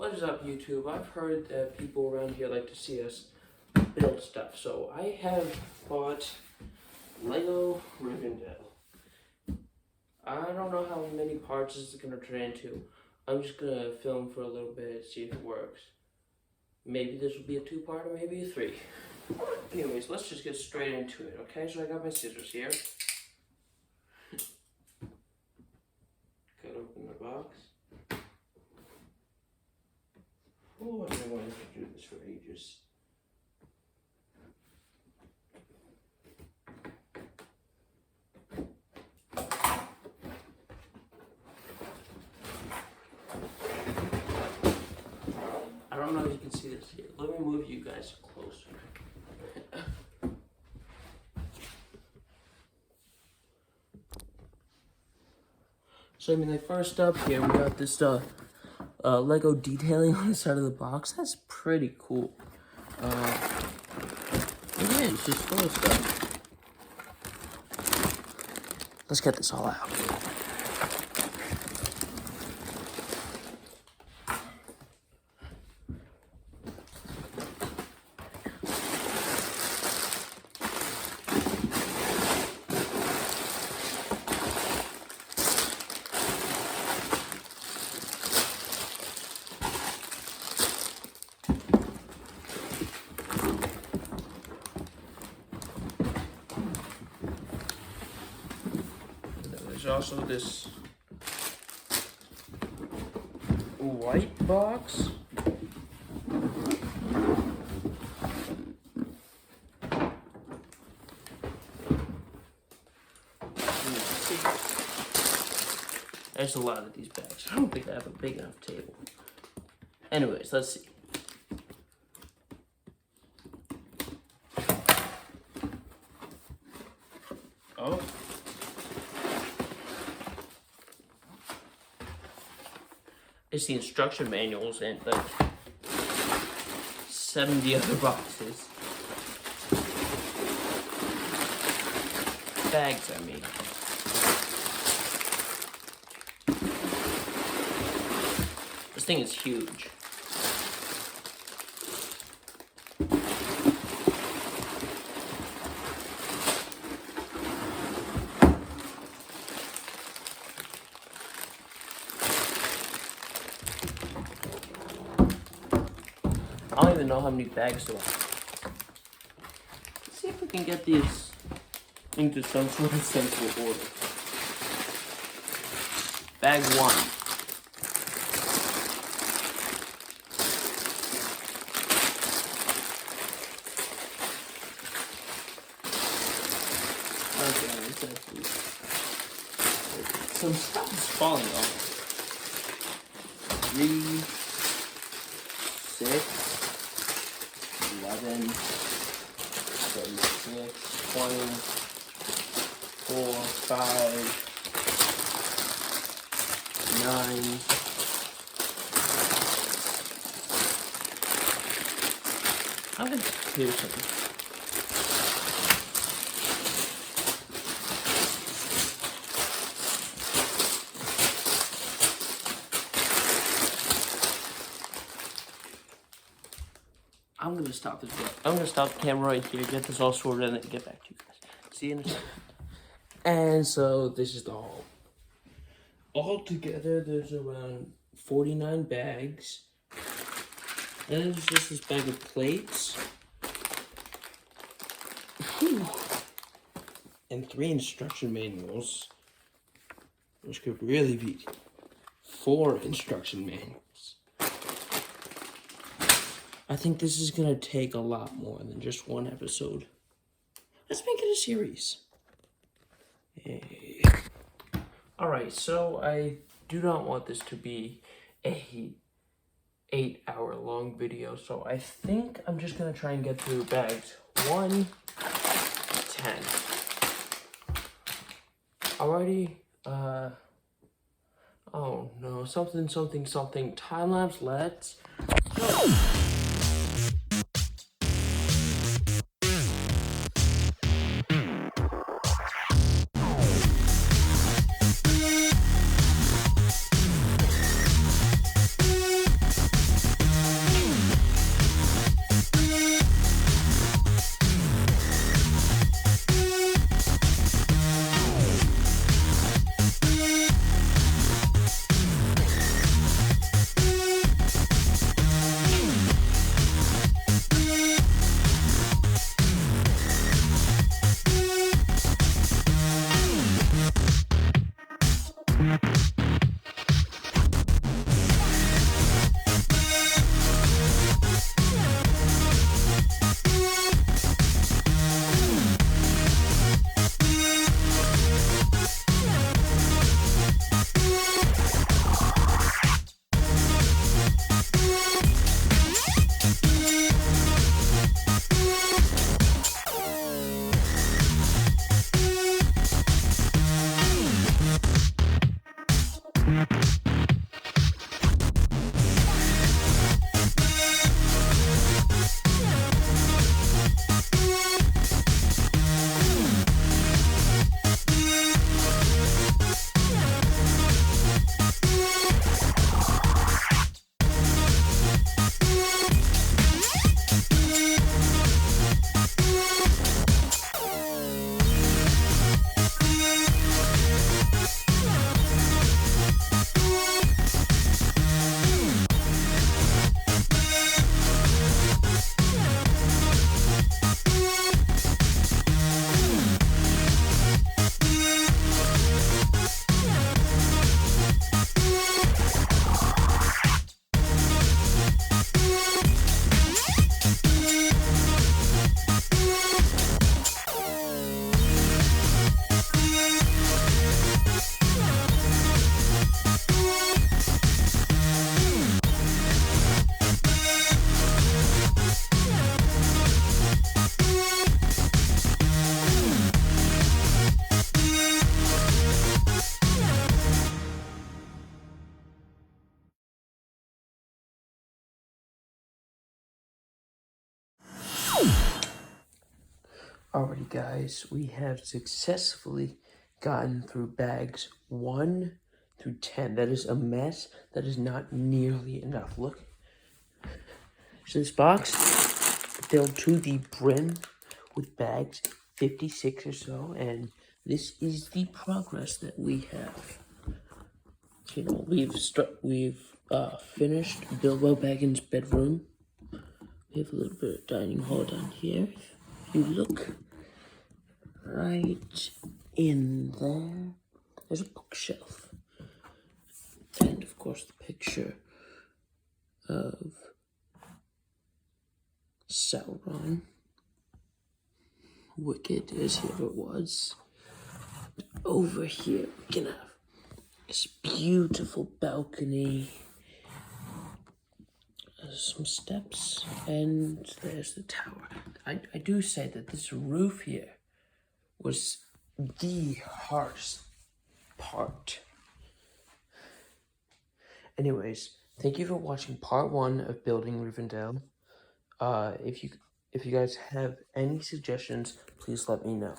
What is up, YouTube? I've heard that people around here like to see us build stuff, so I have bought Lego Rivendell. I don't know how many parts this is going to turn into. I'm just going to film for a little bit, see if it works. Maybe this will be a 2-part or maybe a 3. Anyways, let's just get straight into it, okay? So I got my scissors here. Cut open the box. Oh, I've been wanting to do this for ages. I don't know if you can see this here. Let me move you guys closer. So, like first up here, we got this Lego detailing on the side of the box. That's pretty cool. Yeah, it's just full of stuff. Let's get this all out. There's also this white box. There's a lot of these bags. I don't think I have a big enough table. Anyways, let's see. Oh. It's the instruction manuals and like 70 other boxes. Bags, I mean. This thing is huge. I don't even know how many bags there are. Let's see if we can get these into some sort of sensible order. Bag 1. Okay, it's actually... some stuff is falling off. 3, 6, 11, 36, 20, 4, 5, 9. I'm gonna do something. I'm gonna stop this. I'm gonna stop the camera right here, get this all sorted, and then get back to you guys. See you in a second. And so this is the haul. All together, there's around 49 bags. And then there's just this bag of plates. Whew. And 3 instruction manuals, which could really be 4 instruction manuals. I think this is gonna take a lot more than just 1 episode. Let's make it a series. Hey. Alright, so I do not want this to be a 8-hour-long video, so I think I'm just gonna try and get through bags 1 to 10. Alrighty, oh no, something, time lapse, let's go. Alrighty guys, we have successfully gotten through bags 1 through 10. That is a mess. That is not nearly enough. Look. So this box filled to the brim with bags 56 or so, and this is the progress that we have. So, we've finished Bilbo Baggins' bedroom. We have a little bit of dining hall down here. If you look right in there, there's a bookshelf. And of course the picture of Sauron. Wicked as he ever was. Over here we can have this beautiful balcony. Some steps, and there's the tower. I do say that this roof here was the hardest part. Anyways, thank you for watching part 1 of building Rivendell. If you guys have any suggestions, please let me know.